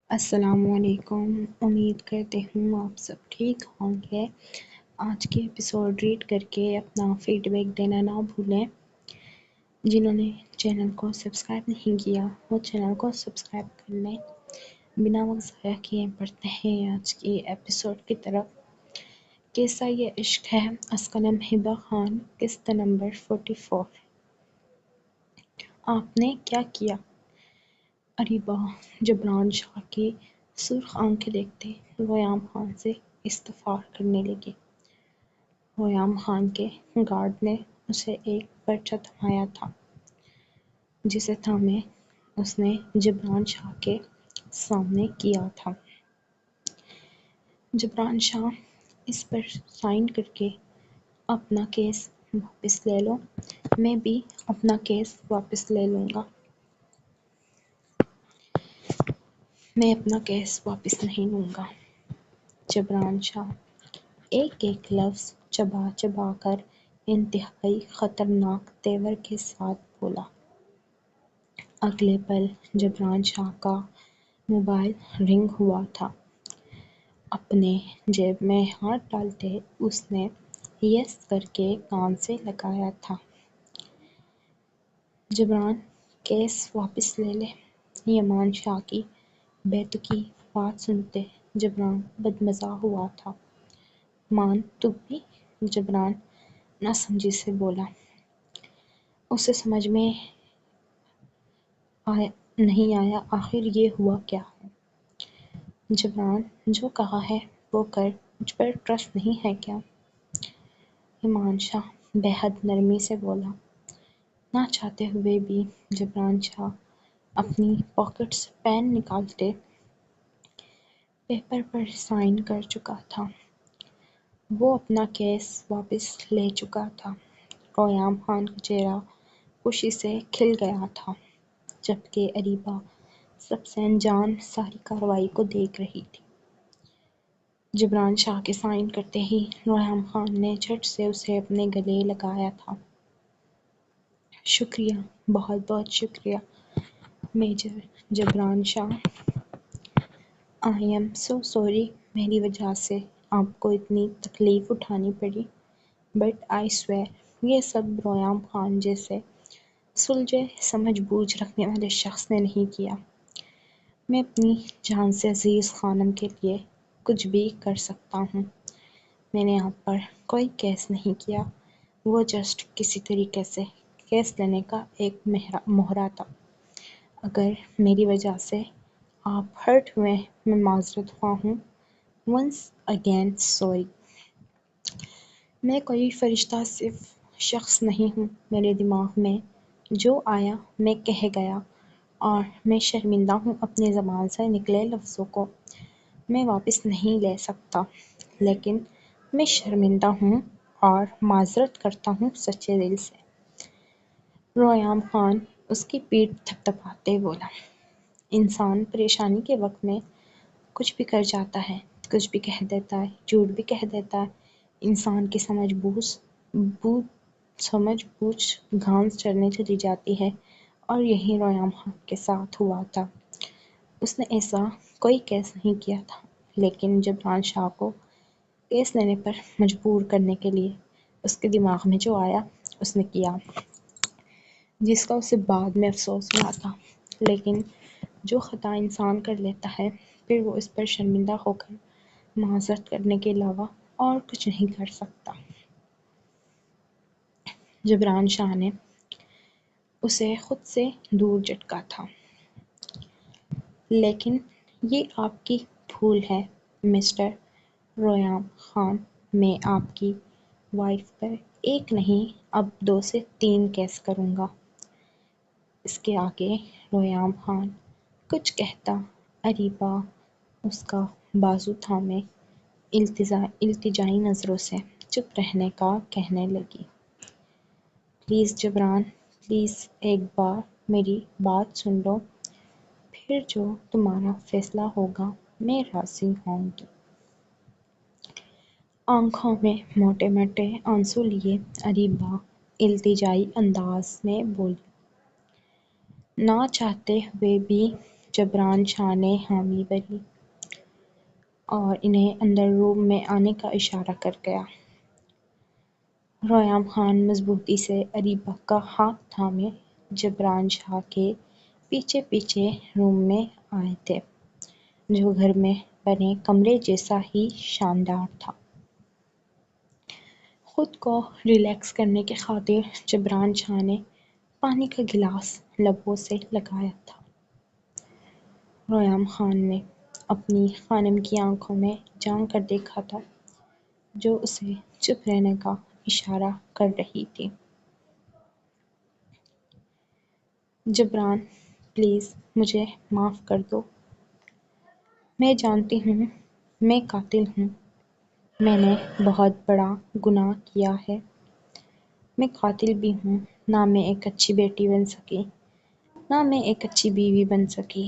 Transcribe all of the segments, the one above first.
السلام علیکم، امید کرتے ہوں آپ سب ٹھیک ہوں گے۔ آج کے ایپیسوڈ ریڈ کر کے اپنا فیڈ بیک دینا نہ بھولیں۔ جنہوں نے چینل کو سبسکرائب نہیں کیا وہ چینل کو سبسکرائب کر لیں۔ بنا وقت ضائع کیے بڑھتے ہیں آج کی ایپیسوڈ کی طرف۔ قصہ یہ عشق ہے، از قلم ہبہ خان، قسط نمبر 44۔ آپ نے کیا کیا؟ اریبہ جبران شاہ کی سرخ آنکھیں دیکھتے ریحام خان سے استفسار کرنے لگی۔ ریحام خان کے گارڈ نے اسے ایک پرچہ تھمایا تھا جسے تھامے اس نے جبران شاہ کے سامنے کیا تھا۔ جبران شاہ، اس پر سائن کر کے اپنا کیس واپس لے لو۔ میں بھی اپنا کیس واپس لے لوں گا۔ میں اپنا کیس واپس نہیں لوں گا۔ جبران شاہ ایک ایک لفظ چبا چبا کر انتہائی خطرناک تیور کے ساتھ بولا۔ اگلے پل جبران شاہ کا موبائل رنگ ہوا تھا۔ اپنے جیب میں ہاتھ ڈالتے اس نے یس کر کے کان سے لگایا تھا۔ جبران، کیس واپس لے لے۔ یمان شاہ کی بیتوقع بات سنتے جبران بدمزہ ہوا تھا۔ مان تو بھی؟ جبران ناسمجھی سے بولا۔ اسے سمجھ میں نہیں آیا آخر یہ ہوا کیا ہے؟ جبران، جو کہا ہے وہ کر، مجھ پر ٹرسٹ نہیں ہے کیا؟ یمان شاہ بے حد نرمی سے بولا۔ نہ چاہتے ہوئے بھی جبران شاہ اپنی پاکٹ سے پین نکالتے پیپر پر سائن کر چکا تھا۔ وہ اپنا کیس واپس لے چکا تھا۔ ریحام خان کا چہرہ خوشی سے کھل گیا تھا، جبکہ اریبہ سب سے انجان ساری کارروائی کو دیکھ رہی تھی۔ جبران شاہ کے سائن کرتے ہی ریحام خان نے جھٹ سے اسے اپنے گلے لگایا تھا۔ شکریہ، بہت بہت شکریہ major Jibran Shah. I am so sorry, میری وجہ سے آپ کو اتنی تکلیف اٹھانی پڑی، بٹ آئی سویئر یہ سب ریحام خان جیسے سلجھے سمجھ بوجھ رکھنے والے شخص نے نہیں کیا۔ میں اپنی جان سے عزیز خانم کے لیے کچھ بھی کر سکتا ہوں۔ میں نے آپ پر کوئی کیس نہیں کیا، وہ جسٹ کسی طریقے سے کیس لینے کا ایک مہرا تھا۔ اگر میری وجہ سے آپ ہرٹ ہوئے، میں معذرت خواہ ہوں۔ Once again sorry. میں کوئی فرشتہ صرف شخص نہیں ہوں۔ میرے دماغ میں جو آیا میں کہہ گیا، اور میں شرمندہ ہوں اپنی زبان سے نکلے لفظوں کو میں واپس نہیں لے سکتا، لیکن میں شرمندہ ہوں اور معذرت کرتا ہوں سچے دل سے۔ ریحام خان اس کی پیٹھ تھپتھپاتے بولا۔ انسان پریشانی کے وقت میں کچھ بھی کر جاتا ہے، کچھ بھی کہہ دیتا ہے، جھوٹ بھی کہہ دیتا ہے۔ انسان کی سمجھ بوجھ گھانس چڑھنے چلی جاتی ہے، اور یہی ریحام خان کے ساتھ ہوا تھا۔ اس نے ایسا کوئی کیس نہیں کیا تھا، لیکن جبران شاہ کو کیس لینے پر مجبور کرنے کے لیے اس کے دماغ میں جو آیا اس نے کیا، جس کا اسے بعد میں افسوس ہوا تھا۔ لیکن جو خطا انسان کر لیتا ہے پھر وہ اس پر شرمندہ ہو کر معذرت کرنے کے علاوہ اور کچھ نہیں کر سکتا۔ جبران شاہ نے اسے خود سے دور جھٹکا تھا۔ لیکن یہ آپ کی بھول ہے مسٹر ریحام خان، میں آپ کی وائف پر ایک نہیں اب 2 سے 3 کیس کروں گا۔ اس کے آگے ریحام خان کچھ کہتا اریبہ اس کا بازو تھامے التجائی نظروں سے چپ رہنے کا کہنے لگی۔ پلیز جبران، پلیز ایک بار میری بات سن لو، پھر جو تمہارا فیصلہ ہوگا میں راضی ہوں گی۔ آنکھوں میں موٹے موٹے آنسو لیے اریبہ التجائی انداز میں بولی۔ نہ چاہتے ہوئے بھی جبران شاہ نے حامی بھری اور انہیں اندر روم میں آنے کا اشارہ کر گیا۔ ریحام خان مضبوطی سے اریبہ کا ہاتھ تھامے جبران شاہ کے پیچھے پیچھے روم میں آئے تھے، جو گھر میں بنے کمرے جیسا ہی شاندار تھا۔ خود کو ریلیکس کرنے کی خاطر جبران شاہ نے پانی کا گلاس لبوں سے لگایا تھا۔ ریحام خان نے اپنی خانم کی آنکھوں میں جھانک کر دیکھا تھا، جو اسے چپ رہنے کا اشارہ کر رہی تھی۔ جبران، پلیز مجھے معاف کر دو۔ میں جانتی ہوں میں قاتل ہوں۔ میں نے بہت بڑا گناہ کیا ہے۔ میں قاتل بھی ہوں۔ نہ میں ایک اچھی بیٹی بن سکی، نہ میں ایک اچھی بیوی بن سکی،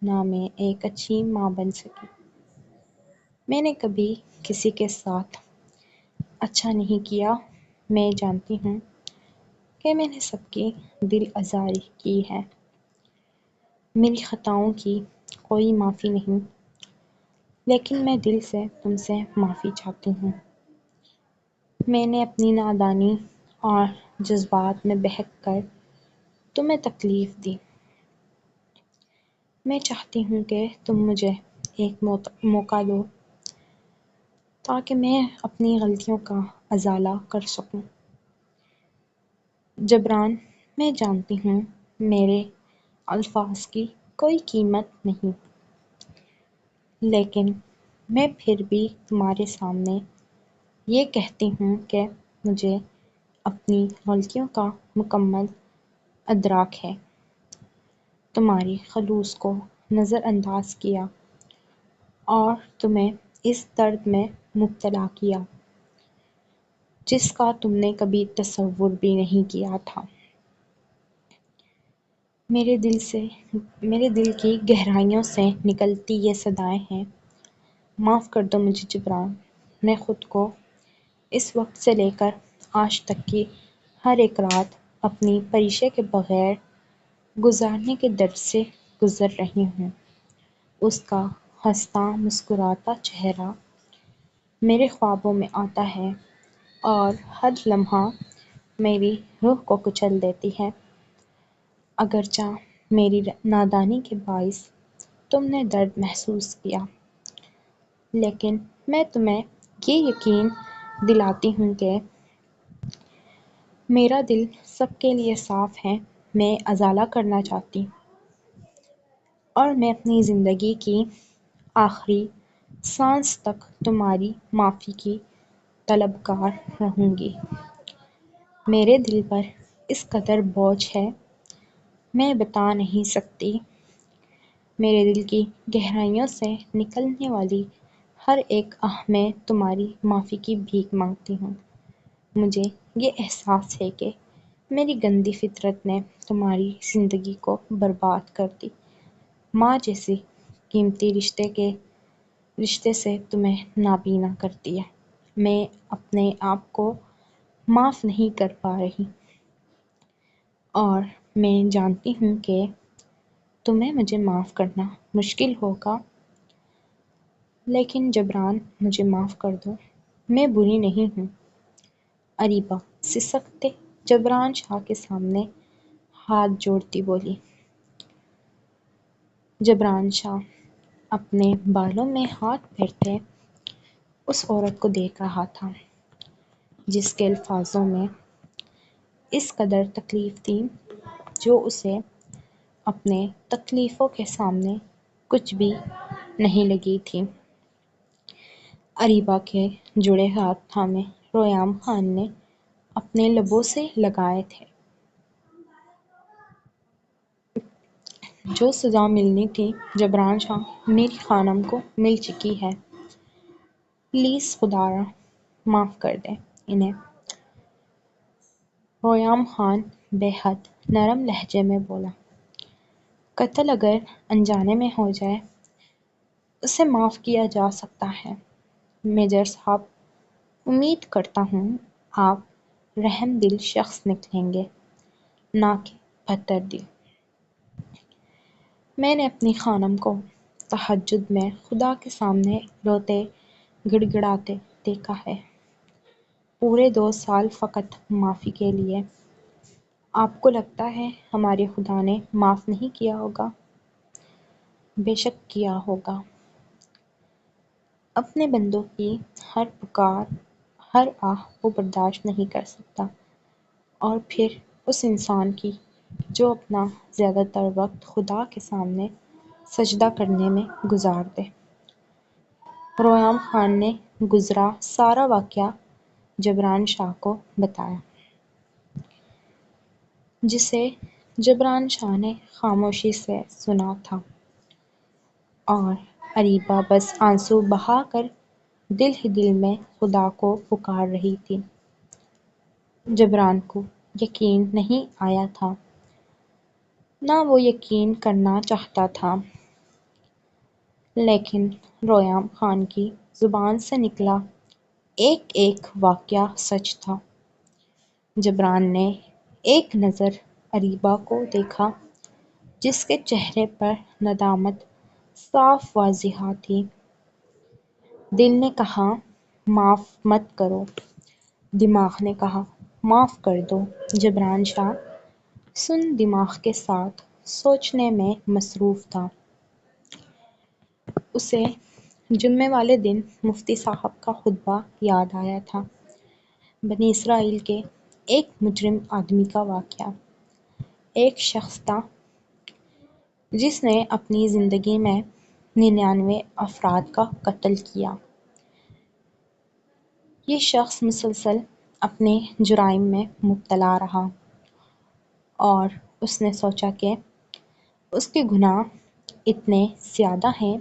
نہ میں ایک اچھی ماں بن سکی۔ میں نے کبھی کسی کے ساتھ اچھا نہیں کیا۔ میں جانتی ہوں کہ میں نے سب کی دل آزاری کی ہے۔ میری خطاؤں کی کوئی معافی نہیں، لیکن میں دل سے تم سے معافی چاہتی ہوں۔ میں نے اپنی نادانی اور جذبات میں بہک کر تمہیں تکلیف دی۔ میں چاہتی ہوں کہ تم مجھے ایک موقع دو تاکہ میں اپنی غلطیوں کا ازالہ کر سکوں۔ جبران، میں جانتی ہوں میرے الفاظ کی کوئی قیمت نہیں، لیکن میں پھر بھی تمہارے سامنے یہ کہتی ہوں کہ مجھے اپنی غلطیوں کا مکمل ادراک ہے۔ تمہاری خلوص کو نظر انداز کیا اور تمہیں اس درد میں مبتلا کیا جس کا تم نے کبھی تصور بھی نہیں کیا تھا۔ میرے دل کی گہرائیوں سے نکلتی یہ صدائیں ہیں، معاف کر دو مجھے جبران۔ میں خود کو اس وقت سے لے کر آج تک کی ہر ایک رات اپنی پریشے کے بغیر گزارنے کے درد سے گزر رہی ہوں۔ اس کا ہنستا مسکراتا چہرہ میرے خوابوں میں آتا ہے اور ہر لمحہ میری روح کو کچل دیتی ہے۔ اگرچہ میری نادانی کے باعث تم نے درد محسوس کیا، لیکن میں تمہیں یہ یقین دلاتی ہوں کہ میرا دل سب کے لیے صاف ہے۔ میں ازالہ کرنا چاہتی اور میں اپنی زندگی کی آخری سانس تک تمہاری معافی کی طلبگار رہوں گی۔ میرے دل پر اس قدر بوجھ ہے، میں بتا نہیں سکتی۔ میرے دل کی گہرائیوں سے نکلنے والی ہر ایک آہ میں تمہاری معافی کی بھیک مانگتی ہوں۔ مجھے یہ احساس ہے کہ میری گندی فطرت نے تمہاری زندگی کو برباد کر دی، ماں جیسی قیمتی رشتے سے تمہیں نابینا کر دیا۔ میں اپنے آپ کو معاف نہیں کر پا رہی اور میں جانتی ہوں کہ تمہیں مجھے معاف کرنا مشکل ہوگا، لیکن جبران مجھے معاف کر دو۔ میں بری نہیں ہوں۔ اریبہ سسکتے جبران شاہ کے سامنے ہاتھ جوڑتی بولی۔ جبران شاہ اپنے بالوں میں ہاتھ پھیرتے اس عورت کو دیکھ رہا تھا جس کے الفاظوں میں اس قدر تکلیف تھی، جو اسے اپنے تکلیفوں کے سامنے کچھ بھی نہیں لگی تھی۔ اریبہ کے جڑے ہاتھ تھامے ریحام خان نے اپنے لبوں سے لگائے تھے۔ جو سزا ملنی تھی جبران شاہ، میری خانم کو مل چکی ہے۔ پلیز خدایا معاف کر دیں انہیں۔ ریحام خان بے حد نرم لہجے میں بولا۔ قتل اگر انجانے میں ہو جائے، اسے معاف کیا جا سکتا ہے۔ میجر صاحب، امید کرتا ہوں آپ رحم دل شخص نکلیں گے، نہ کہ بددرد۔ میں نے اپنی خانم کو تہجد میں خدا کے سامنے روتے گڑ گڑاتے دیکھا ہے، پورے 2 سال فقط معافی کے لیے۔ آپ کو لگتا ہے ہمارے خدا نے معاف نہیں کیا ہوگا؟ بے شک کیا ہوگا۔ اپنے بندوں کی ہر پکار، ہر آہ وہ برداشت نہیں کر سکتا، اور پھر اس انسان کی جو اپنا زیادہ تر وقت خدا کے سامنے سجدہ کرنے میں گزار دے۔ رویام خان نے گزرا سارا واقعہ جبران شاہ کو بتایا، جسے جبران شاہ نے خاموشی سے سنا تھا، اور اریبہ بس آنسو بہا کر دل ہی دل میں خدا کو پکار رہی تھی۔ جبران کو یقین نہیں آیا تھا، نہ وہ یقین کرنا چاہتا تھا، لیکن رویام خان کی زبان سے نکلا ایک ایک واقعہ سچ تھا۔ جبران نے ایک نظر اریبہ کو دیکھا، جس کے چہرے پر ندامت صاف واضح تھی۔ دل نے کہا معاف مت کرو، دماغ نے کہا معاف کر دو۔ جبران شاہ سن دماغ کے ساتھ سوچنے میں مصروف تھا۔ اسے جمعے والے دن مفتی صاحب کا خطبہ یاد آیا تھا، بنی اسرائیل کے ایک مجرم آدمی کا واقعہ۔ ایک شخص تھا جس نے اپنی زندگی میں 99 افراد کا قتل کیا۔ یہ شخص مسلسل اپنے جرائم میں مبتلا رہا، اور اس نے سوچا کہ اس کے گناہ اتنے زیادہ ہیں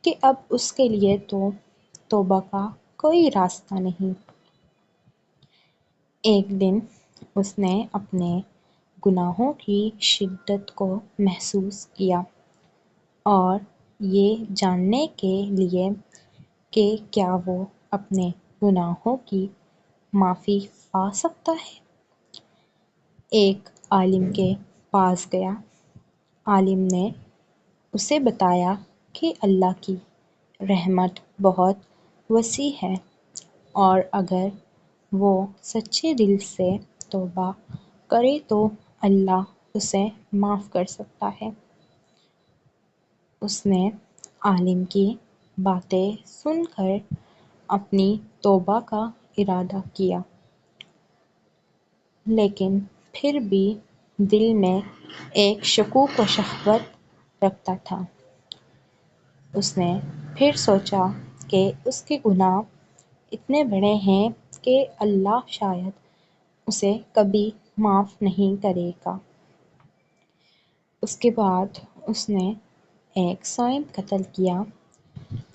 کہ اب اس کے لیے تو توبہ کا کوئی راستہ نہیں۔ ایک دن اس نے اپنے گناہوں کی شدت کو محسوس کیا، اور یہ جاننے کے لیے کہ کیا وہ اپنے گناہوں کی معافی پا سکتا ہے، ایک عالم کے پاس گیا۔ عالم نے اسے بتایا کہ اللہ کی رحمت بہت وسیع ہے، اور اگر وہ سچے دل سے توبہ کرے تو اللہ اسے معاف کر سکتا ہے۔ اس نے عالم کی باتیں سن کر اپنی توبہ کا ارادہ کیا، لیکن پھر بھی دل میں ایک شکوک و شبہت رکھتا تھا۔ اس نے پھر سوچا کہ اس کے گناہ اتنے بڑے ہیں کہ اللہ شاید اسے کبھی معاف نہیں کرے گا۔ اس کے بعد اس نے ایک صائم قتل کیا،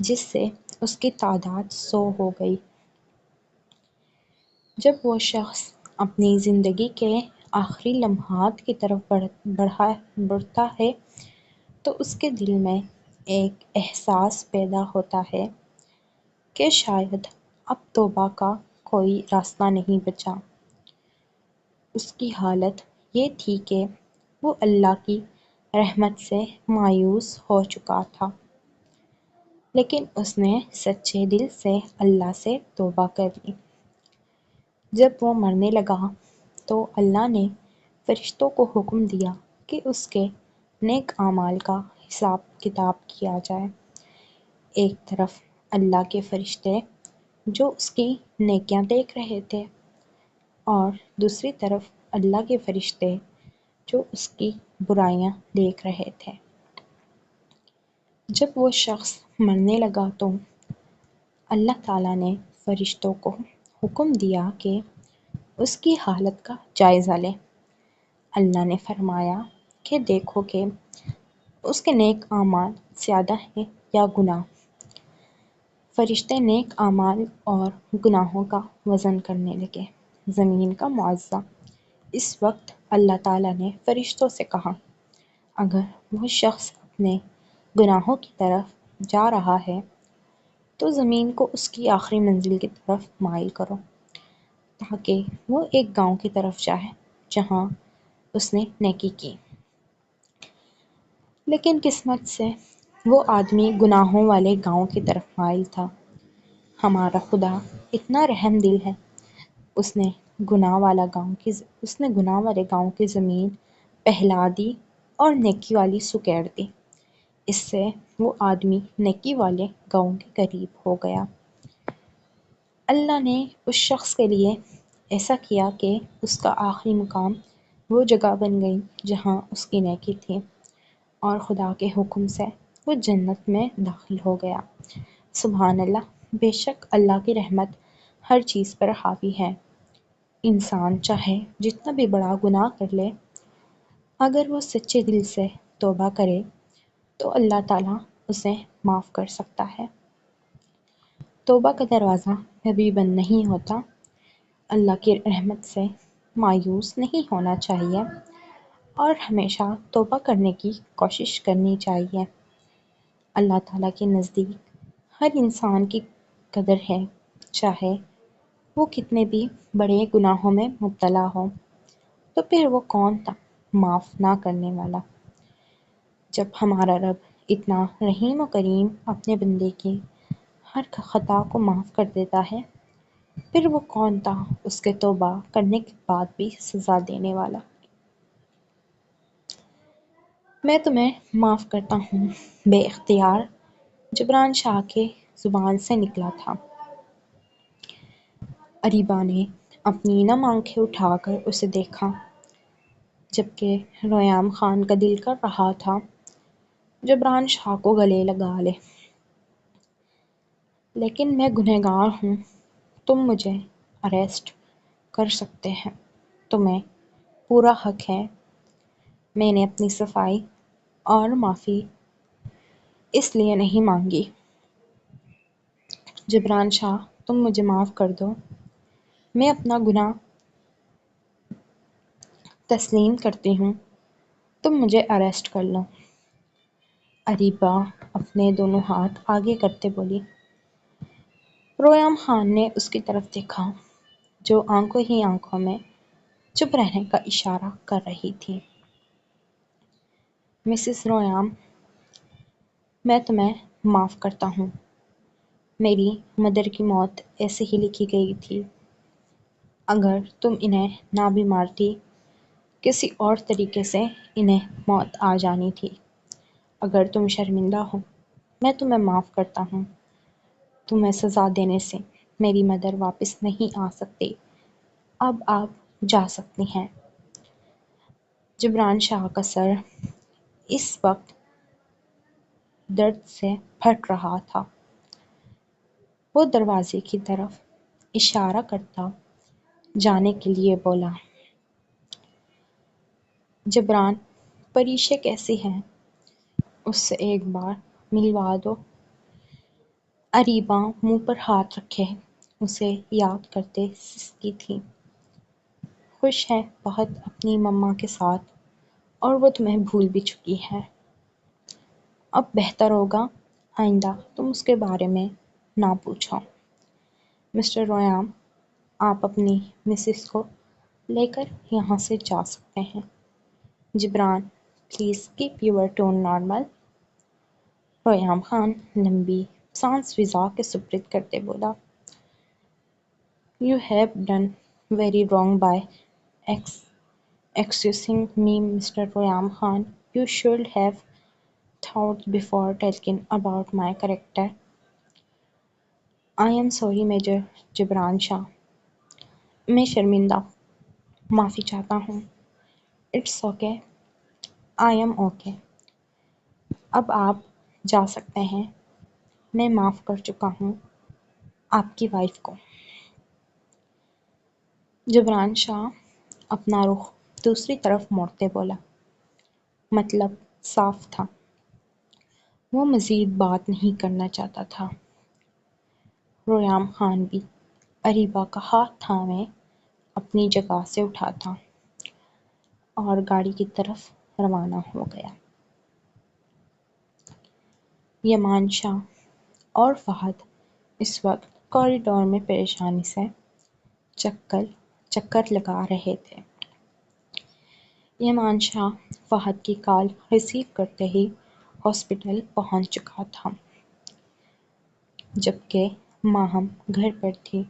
جس سے اس کی تعداد 100 ہو گئی۔ جب وہ شخص اپنی زندگی کے آخری لمحات کی طرف بڑھتا ہے تو اس کے دل میں ایک احساس پیدا ہوتا ہے کہ شاید اب توبہ کا کوئی راستہ نہیں بچا۔ اس کی حالت یہ تھی کہ وہ اللہ کی رحمت سے مایوس ہو چکا تھا، لیکن اس نے سچے دل سے اللہ سے توبہ کر لی۔ جب وہ مرنے لگا تو اللہ نے فرشتوں کو حکم دیا کہ اس کے نیک اعمال کا حساب کتاب کیا جائے۔ ایک طرف اللہ کے فرشتے جو اس کی نیکیاں دیکھ رہے تھے، اور دوسری طرف اللہ کے فرشتے جو اس کی برائیاں دیکھ رہے تھے۔ جب وہ شخص مرنے لگا تو اللہ تعالیٰ نے فرشتوں کو حکم دیا کہ اس کی حالت کا جائزہ لیں۔ اللہ نے فرمایا کہ دیکھو کہ اس کے نیک اعمال زیادہ ہیں یا گناہ۔ فرشتے نیک اعمال اور گناہوں کا وزن کرنے لگے۔ زمین کا معاوضہ۔ اس وقت اللہ تعالیٰ نے فرشتوں سے کہا، اگر وہ شخص اپنے گناہوں کی طرف جا رہا ہے تو زمین کو اس کی آخری منزل کی طرف مائل کرو، تاکہ وہ ایک گاؤں کی طرف جائے جہاں اس نے نیکی کی۔ لیکن قسمت سے وہ آدمی گناہوں والے گاؤں کی طرف مائل تھا۔ ہمارا خدا اتنا رحم دل ہے، اس نے گناہ والے گاؤں کی زمین پہلا دی اور نیکی والی سکیڑ دی۔ اس سے وہ آدمی نیکی والے گاؤں کے قریب ہو گیا۔ اللہ نے اس شخص کے لیے ایسا کیا کہ اس کا آخری مقام وہ جگہ بن گئی جہاں اس کی نیکی تھی، اور خدا کے حکم سے وہ جنت میں داخل ہو گیا۔ سبحان اللہ! بے شک اللہ کی رحمت ہر چیز پر حاوی ہے۔ انسان چاہے جتنا بھی بڑا گناہ کر لے، اگر وہ سچے دل سے توبہ کرے تو اللہ تعالیٰ اسے معاف کر سکتا ہے۔ توبہ کا دروازہ کبھی بند نہیں ہوتا۔ اللہ کی رحمت سے مایوس نہیں ہونا چاہیے اور ہمیشہ توبہ کرنے کی کوشش کرنی چاہیے۔ اللہ تعالیٰ کے نزدیک ہر انسان کی قدر ہے، چاہے وہ کتنے بھی بڑے گناہوں میں مبتلا ہو۔ تو پھر وہ کون تھا معاف نہ کرنے والا؟ جب ہمارا رب اتنا رحیم و کریم اپنے بندے کی ہر خطا کو معاف کر دیتا ہے، پھر وہ کون تھا اس کے توبہ کرنے کے بعد بھی سزا دینے والا؟ میں تمہیں معاف کرتا ہوں بے اختیار جبران شاہ کے زبان سے نکلا تھا۔ اریبہ نے اپنی نم آنکھیں اٹھا کر اسے دیکھا، جبکہ ریام خان کا دل کر رہا تھا جبران شاہ کو گلے لگا لے۔ لیکن میں گنہگار ہوں، تم مجھے اریسٹ کر سکتے ہیں، تمہیں پورا حق ہے۔ میں نے اپنی صفائی اور معافی اس لیے نہیں مانگی۔ جبران شاہ، تم مجھے معاف کر دو، میں اپنا گناہ تسلیم کرتی ہوں، تم مجھے اریسٹ کر لو۔ اریبہ اپنے دونوں ہاتھ آگے کرتے بولی۔ ریام خان نے اس کی طرف دیکھا جو آنکھوں ہی آنکھوں میں چپ رہنے کا اشارہ کر رہی تھی۔ مسز ریام، میں تمہیں معاف کرتا ہوں۔ میری مدر کی موت ایسے ہی لکھی گئی تھی۔ اگر تم انہیں نہ بھی مارتی، کسی اور طریقے سے انہیں موت آ جانی تھی۔ اگر تم شرمندہ ہو، میں تمہیں معاف کرتا ہوں۔ تمہیں سزا دینے سے میری مدر واپس نہیں آ سکتی۔ اب آپ جا سکتی ہیں۔ جبران شاہ کا سر اس وقت درد سے پھٹ رہا تھا۔ وہ دروازے کی طرف اشارہ کرتا جانے کے لیے بولا، جبران، پریشے کیسی ہیں؟ اس سے ایک بار ملوا دو۔ اریبہ منہ پر ہاتھ رکھے اسے یاد کرتے سسکی تھی۔ خوش ہے بہت اپنی مما کے ساتھ، اور وہ تمہیں بھول بھی چکی ہے۔ اب بہتر ہوگا آئندہ تم اس کے بارے میں نہ پوچھو۔ مسٹر ریام، آپ اپنی مسز کو لے کر یہاں سے جا سکتے ہیں۔ Jibran, please keep your tone normal. Riyam Khan لمبی سانس فضا کے سپرد کرتے بولا، You have done very wrong by accusing me, Mr. ریام Khan. You should have thought before talking about my character. I am sorry, Major Jibran شاہ۔ میں شرمندہ، معافی چاہتا ہوں۔ It's okay. I am okay. اب آپ جا سکتے ہیں، میں معاف کر چکا ہوں آپ کی وائف کو۔ جبران شاہ اپنا رخ دوسری طرف موڑتے بولا، مطلب صاف تھا، وہ مزید بات نہیں کرنا چاہتا تھا۔ ریام خان بھی اریبہ کا ہاتھ تھامے اپنی جگہ سے اٹھا تھا اور گاڑی کی طرف روانہ ہو گیا۔ یمان شاہ اور فہد اس وقت کوریڈور میں پریشانی سے چکر لگا رہے تھے۔ یمان شاہ فہد کی کال ریسیو کرتے ہی ہاسپٹل پہنچ چکا تھا، جبکہ ماہم گھر پر تھی۔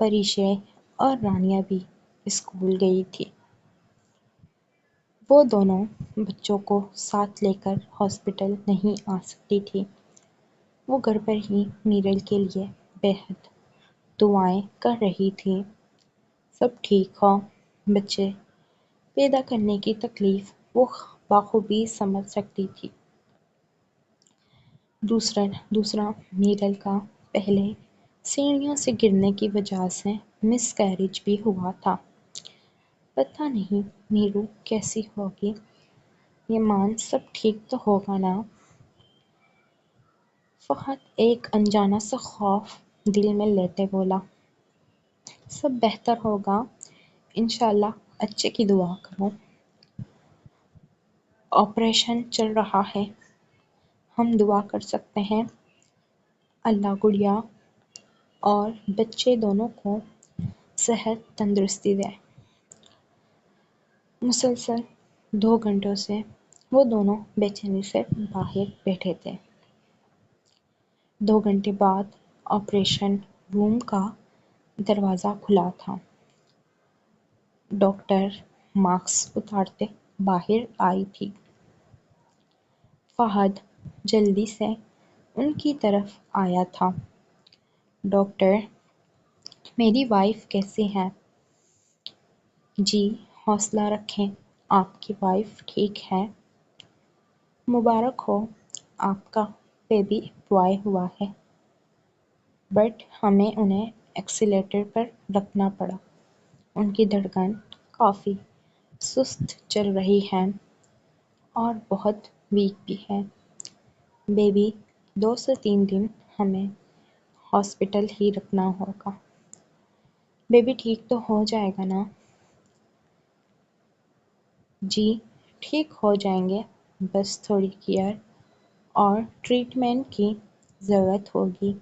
پریشے اور رانیہ بھی اسکول گئی تھی۔ وہ دونوں بچوں کو ساتھ لے کر ہاسپٹل نہیں آ سکتی تھی۔ وہ گھر پر ہی میرل کے لیے بے حد دعائیں کر رہی تھی۔ سب ٹھیک ہو۔ بچے پیدا کرنے کی تکلیف وہ بخوبی سمجھ سکتی تھی۔ دوسرا میرل کا پہلے سیڑھیوں سے گرنے کی وجہ سے مس کیریج بھی ہوا تھا۔ پتہ نہیں نیرو کیسی ہوگی۔ ایمان سب ٹھیک تو ہوگا نا؟ فہد ایک انجانا سا خوف دل میں لیتے بولا۔ سب بہتر ہوگا انشاءاللہ، اچھے کی دعا کرو۔ آپریشن چل رہا ہے، ہم دعا کر سکتے ہیں اللہ گڑیا اور بچے دونوں کو صحت تندرستی دے۔ مسلسل 2 گھنٹوں سے وہ دونوں بے چینی سے باہر بیٹھے تھے۔ 2 گھنٹے بعد آپریشن روم کا دروازہ کھلا تھا۔ ڈاکٹر ماسک اتارتے باہر آئی تھی۔ فہد جلدی سے ان کی طرف آیا تھا۔ ڈاکٹر، میری وائف کیسی ہے؟ جی حوصلہ رکھیں، آپ کی وائف ٹھیک ہے۔ مبارک ہو، آپ کا بیبی بوائے ہوا ہے، بٹ ہمیں انہیں ایکسیلیٹر پر رکھنا پڑا۔ ان کی دھڑکن کافی سست چل رہی ہے اور بہت ویک بھی ہے۔ بیبی 2 سے 3 دن ہمیں ہاسپٹل ہی رکھنا ہوگا۔ بیبی ٹھیک تو ہو جائے گا نا؟ جی ٹھیک ہو جائیں گے، بس تھوڑی کیئر اور ٹریٹمنٹ کی ضرورت ہوگی۔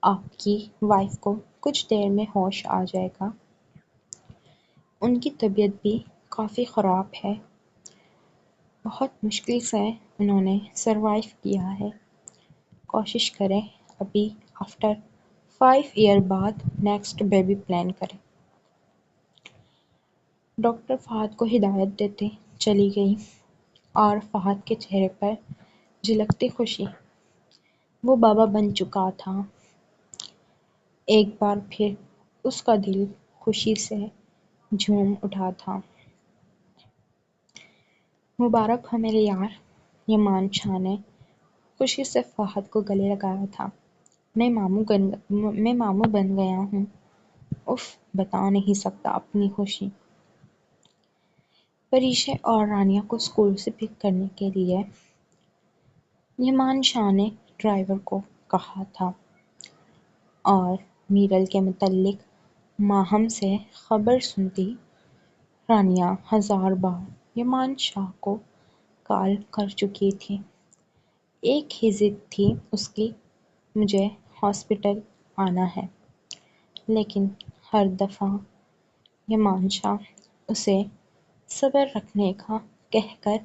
آپ کی وائف کو کچھ دیر میں ہوش آ جائے گا۔ ان کی طبیعت بھی کافی خراب ہے، بہت مشکل سے انہوں نے سروائیو کیا ہے۔ کوشش کریں ابھی آفٹر 5 ایئر بعد نیکسٹ بیبی پلان کریں۔ ڈاکٹر فہد کو ہدایت دیتے چلی گئی اور فہد کے چہرے پر جھلکتی خوشی۔ وہ بابا بن چکا تھا۔ ایک بار پھر اس کا دل خوشی سے جھوم اٹھا تھا۔ مبارک ہو میرے یار، ایمان شاہ نے خوشی سے فہد کو گلے لگایا تھا۔ میں ماموں بن گیا ہوں، اف بتا نہیں سکتا اپنی خوشی۔ پریشے اور رانیہ کو اسکول سے پک کرنے کے لیے ایمان شاہ نے ڈرائیور کو کہا تھا اور میرل کے متعلق ماہم سے خبر سنتی رانیہ 1000 بار ایمان شاہ کو کال کر چکی تھی۔ ایک ہی ضد تھی اس کی، مجھے ہاسپٹل آنا ہے، لیکن ہر دفعہ ایمان شاہ اسے صبر رکھنے کا کہہ کر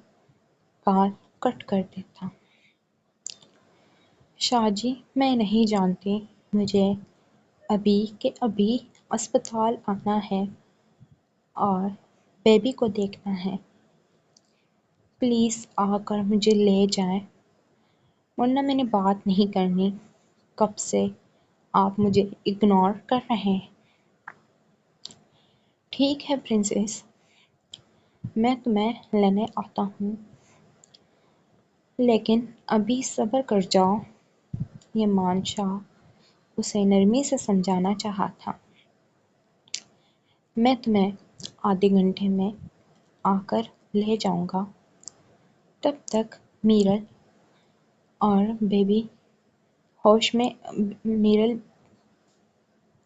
کال کٹ کر دیتا۔ شاہ جی میں نہیں جانتی، مجھے ابھی کے ابھی اسپتال آنا ہے اور بیبی کو دیکھنا ہے، پلیز آ کر مجھے لے جائیں ورنہ میں نے بات نہیں کرنی۔ کب سے آپ مجھے اگنور کر رہے ہیں؟ ٹھیک ہے پرنسس، میں تمہیں لینے آتا ہوں، لیکن ابھی صبر کر جاؤ۔ ایمان شاہ اسے نرمی سے سمجھانا چاہا تھا۔ میں تمہیں آدھے گھنٹے میں آ کر لے جاؤں گا، تب تک میرل اور بیبی ہوش میں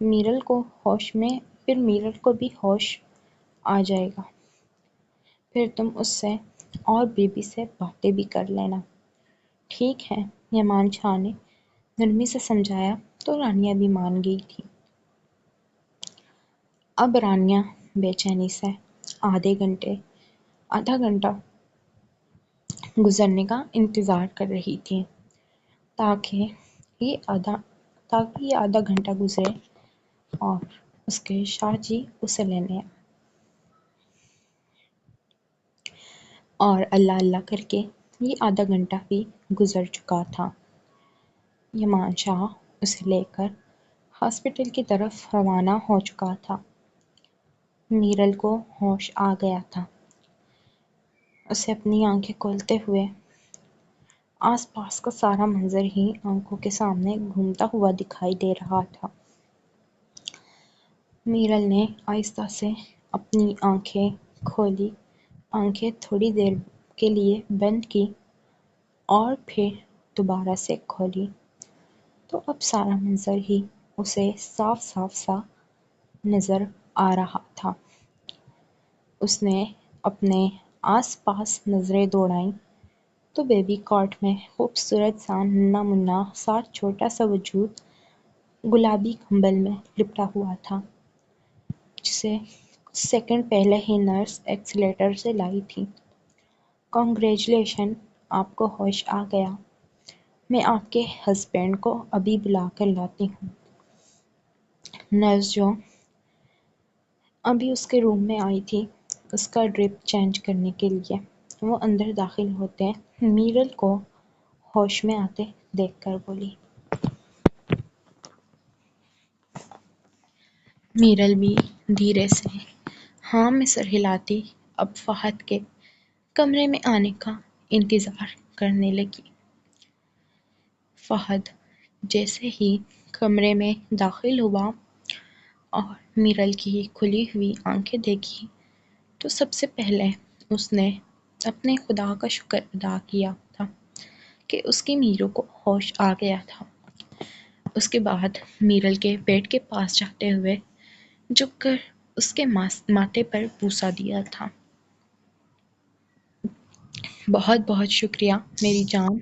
میرل کو ہوش میں پھر میرل کو بھی ہوش آ جائے گا، پھر تم اس سے اور بیبی سے باتیں بھی کر لینا۔ ٹھیک ہے، ایمان شاہ نے نرمی سے سمجھایا تو رانیہ بھی مان گئی تھی۔ اب رانیہ بے چینی سے آدھا گھنٹہ گزرنے کا انتظار کر رہی تھی تاکہ یہ آدھا گھنٹہ گزرے اور اس کے شاہ جی اسے لینے آئے۔ اور اللہ اللہ کر کے یہ آدھا گھنٹہ بھی گزر چکا تھا۔ یمان شاہ اسے لے کر ہاسپٹل کی طرف روانہ ہو چکا تھا۔ میرل کو ہوش آ گیا تھا۔ اسے اپنی آنکھیں کھولتے ہوئے آس پاس کا سارا منظر ہی آنکھوں کے سامنے گھومتا ہوا دکھائی دے رہا تھا۔ میرل نے آہستہ سے اپنی آنکھیں کھولی، آنکھیں تھوڑی دیر کے لیے بند کی اور پھر دوبارہ سے کھولی تو اب سارا منظر ہی اسے صاف صاف سا نظر آ رہا تھا۔ اس نے اپنے آس پاس نظریں دوڑائیں تو بیبی کاٹ میں خوبصورت سا ننھا مننھا سا چھوٹا سا وجود گلابی کمبل میں لپٹا ہوا تھا، جسے کچھ سیکنڈ پہلے ہی نرس ایکسیلیٹر سے لائی تھی۔ کنگریچولیشن، آپ کو ہوش آ گیا۔ میں آپ کے ہسبینڈ کو ابھی بلا کر لاتی ہوں۔ نرس جو ابھی اس کے روم میں آئی تھی اس کا ڈرپ چینج کرنے کے لیے، وہ اندر داخل ہوتے میرل کو ہوش میں آتے دیکھ کر بولی۔ میرل بھی دھیرے سے ہاں میں سر ہلاتی اب فہد کے کمرے میں آنے کا انتظار کرنے لگی۔ فہد جیسے ہی کمرے میں داخل ہوا اور میرل کی کھلی ہوئی آنکھیں دیکھی تو سب سے پہلے اس نے اپنے خدا کا شکر ادا کیا تھا کہ اس کی میرو کو ہوش آ گیا تھا۔ اس کے بعد میرل کے بیڈ کے پاس جاتے ہوئے جھک کر اس کے ماتھے پر بوسہ دیا تھا۔ بہت بہت شکریہ میری جان،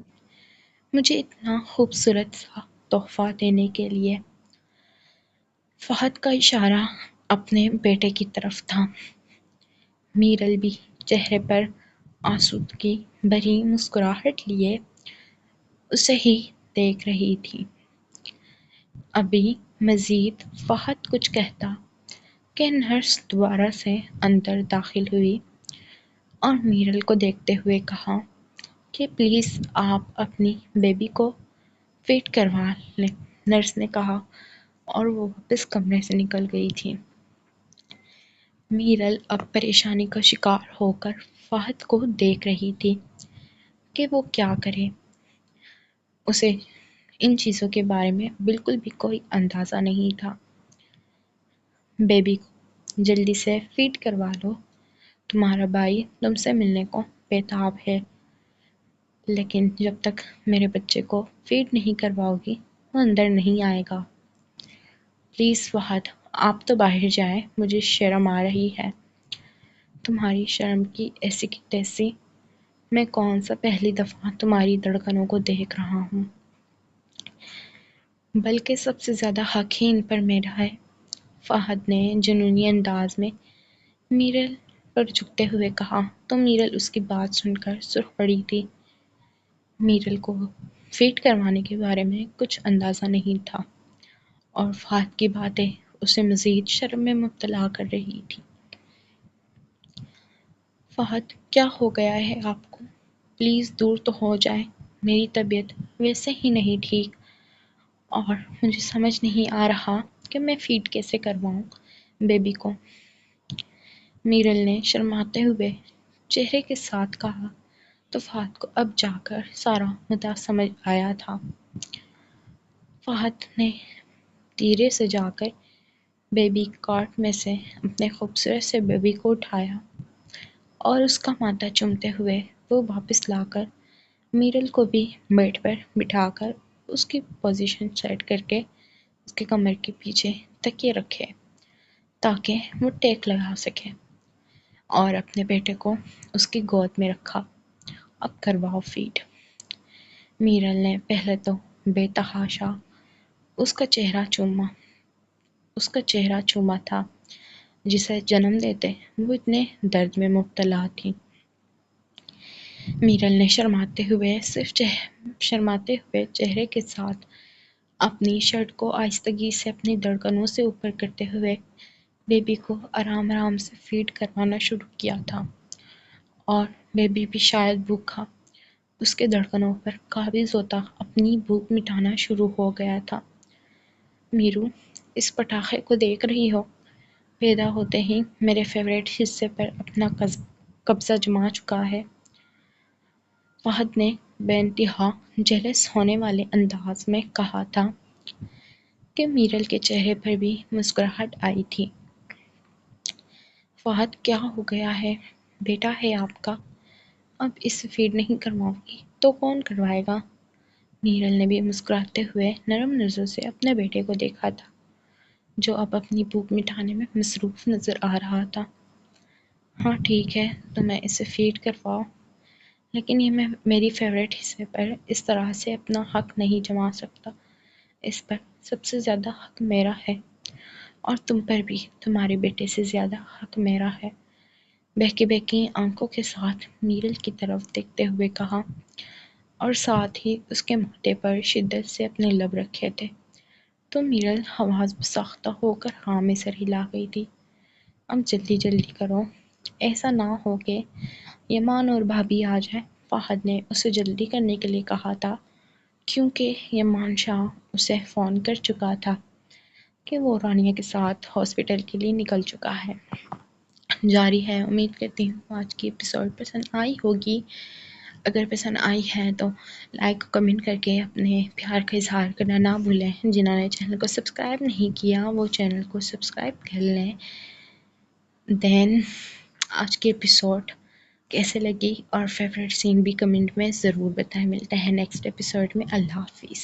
مجھے اتنا خوبصورت سا تحفہ دینے کے لیے۔ فہد کا اشارہ اپنے بیٹے کی طرف تھا۔ میرل بھی چہرے پر آسودگی بھری مسکراہٹ لیے اسے ہی دیکھ رہی تھی۔ ابھی مزید فہد کچھ کہتا کہ نرس دوبارہ سے اندر داخل ہوئی اور میرل کو دیکھتے ہوئے کہا کہ پلیز آپ اپنی بیبی کو فیڈ کروا لیں۔ نرس نے کہا اور وہ واپس کمرے سے نکل گئی تھی۔ میرل اب پریشانی کا شکار ہو کر فہد کو دیکھ رہی تھی کہ وہ کیا کرے۔ اسے ان چیزوں کے بارے میں بالکل بھی کوئی اندازہ نہیں تھا۔ بیبی کو جلدی سے فیڈ کروا لو، تمہارا بھائی تم سے ملنے کو بے تاب ہے، لیکن جب تک میرے بچے کو فیڈ نہیں کرواؤ گی وہ اندر نہیں آئے گا۔ پلیز فہد، آپ تو باہر جائیں، مجھے شرم آ رہی ہے۔ تمہاری شرم کی ایسی کی تیسی، میں کون سا پہلی دفعہ تمہاری دھڑکنوں کو دیکھ رہا ہوں، بلکہ سب سے زیادہ حق ہی ان پر میرا ہے۔ فہد نے جنونی انداز میں میرل پر جھکتے ہوئے کہا تو میرل اس کی بات سن کر سرخ پڑی تھی۔ میرل کو فیڈ کروانے کے بارے میں کچھ اندازہ نہیں تھا اور فہد کی باتیں اسے مزید شرم میں مبتلا کر رہی تھی۔ فہد، کیا ہو گیا ہے آپ کو؟ پلیز دور تو ہو جائیں، میری طبیعت ویسے ہی نہیں ٹھیک اور مجھے سمجھ نہیں آ رہا کہ میں فیڈ کیسے کرواؤں بیبی کو۔ میرل نے شرماتے ہوئے چہرے کے ساتھ کہا تو فہد کو اب جا کر سارا مدعا سمجھ آیا تھا۔ فہد نے دھیرے سے جا کر بیبی کاٹ میں سے اپنے خوبصورت سے بیبی کو اٹھایا اور اس کا ماتھا چومتے ہوئے وہ واپس لا کر میرل کو بھی بیڈ پر بٹھا کر اس کی پوزیشن سیٹ کر کے اس کے کمر کے پیچھے تکیے رکھے تاکہ وہ ٹیک لگا سکے اور اپنے بیٹے کو اس کی گود میں رکھا۔ اب کرواؤ فیڈ۔ میرل نے پہلے تو بے تحاشا اس کا چہرہ چوما تھا جسے جنم دیتے وہ اتنے درد میں مبتلا تھی۔ میرل نے شرماتے ہوئے چہرے کے ساتھ اپنی شرٹ کو آہستگی سے اپنی دھڑکنوں سے اوپر کرتے ہوئے بیبی کو آرام آرام سے فیڈ کروانا شروع کیا تھا، اور بیبی بھی شاید بھوکا اس کے دھڑکنوں پر قابض ہوتا اپنی بھوک مٹانا شروع ہو گیا تھا۔ میرو، اس پٹاخے کو دیکھ رہی ہو؟ پیدا ہوتے ہی میرے فیورٹ حصے پر اپنا قبضہ جما چکا ہے، فہد نے بے انتہا جیلس ہونے والے انداز میں کہا تھا کہ میرل کے چہرے پر بھی مسکراہٹ آئی تھی۔ فہد، کیا ہو گیا ہے؟ بیٹا ہے آپ کا، اب اسے فیڈ نہیں کرواؤں گی تو کون کروائے گا؟ میرل نے بھی مسکراتے ہوئے نرم نظروں سے اپنے بیٹے کو دیکھا تھا، جو اب اپنی بھوک مٹانے میں مصروف نظر آ رہا تھا۔ ہاں ٹھیک ہے، تو میں اسے فیڈ کرواؤ، لیکن یہ میں میری فیورٹ حصے پر اس طرح سے اپنا حق نہیں جما سکتا۔ اس پر سب سے زیادہ حق میرا ہے، اور تم پر بھی تمہارے بیٹے سے زیادہ حق میرا ہے، بہکی بہکی آنکھوں کے ساتھ میرل کی طرف دیکھتے ہوئے کہا، اور ساتھ ہی اس کے ماتھے پر شدت سے اپنے لب رکھے تھے۔ تو میرل حواس ساختہ ہو کر ہاں میں سر ہلا گئی تھی۔ اب جلدی جلدی کرو، ایسا نہ ہو کہ یمان اور بھابھی آ جائیں۔ فہد نے اسے جلدی کرنے کے لیے کہا تھا، کیونکہ یمان شاہ اسے فون کر چکا تھا کہ وہ رانیہ کے ساتھ ہاسپٹل کے لیے نکل چکا ہے۔ جاری ہے، امید کرتی ہوں آج کی ایپیسوڈ پسند آئی ہوگی۔ اگر پسند آئی ہے تو لائک کمنٹ کر کے اپنے پیار کا اظہار کرنا نہ بھولیں۔ جنہوں نے چینل کو سبسکرائب نہیں کیا وہ چینل کو سبسکرائب کر لیں۔ دین آج کی ایپیسوڈ کیسے لگی اور فیوریٹ سین بھی کمنٹ میں ضرور بتائیں۔ ملتے ہیں نیکسٹ ایپیسوڈ میں۔ اللہ حافظ۔